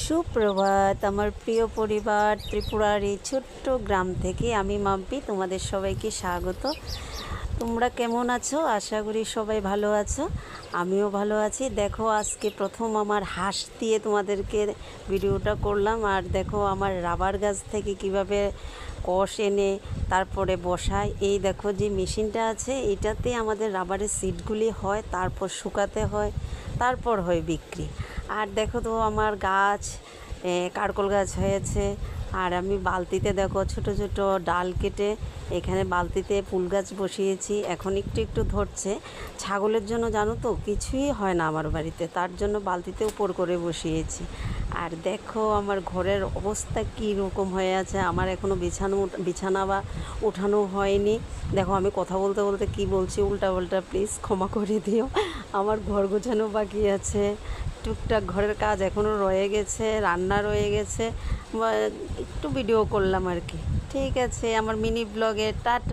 সুপ্রভাত আমার প্রিয় পরিবার ত্রিপুরার এই ছোট্ট গ্রাম থেকে আমি মাম্পি তোমাদের সবাইকে স্বাগত। তোমরা কেমন আছো? আশা করি সবাই ভালো আছো, আমিও ভালো আছি। দেখো আজকে প্রথম আমার হাঁস দিয়ে তোমাদেরকে ভিডিওটা করলাম। আর দেখো আমার রাবার গাছ থেকে কিভাবে কষ এনে তারপরে বসায়। এই দেখো যে মেশিনটা আছে এটাতে আমাদের রাবারের সিডগুলি হয়, তারপর শুকাতে হয়, তারপর হয় বিক্রি। আর দেখো তো আমার গাছ কারকল গাছ হয়েছে। আর আমি বালতিতে দেখো ছোট ছোট ডাল কেটে এখানে বালতিতে ফুল গাছ বসিয়েছি, এখন একটু একটু ধরছে। ছাগলের জন্য জানো তো কিছুই হয় না আমার বাড়িতে, তার জন্য বালতিতে উপর করে বসিয়েছি। আর দেখো আমার ঘরের অবস্থা কী রকম হয়ে আছে, আমার এখনও বিছানা বা উঠানো হয়নি। দেখো আমি কথা বলতে বলতে কি বলছি উল্টা পাল্টা, প্লিজ ক্ষমা করে দিও। আমার ঘর গোছানো বাকি আছে, টুকটাক ঘরের কাজ এখনও রয়ে গেছে, রান্না রয়ে গেছে, একটু ভিডিও করলাম আর কি। ঠিক আছে, আমার মিনি ব্লগে টাটা।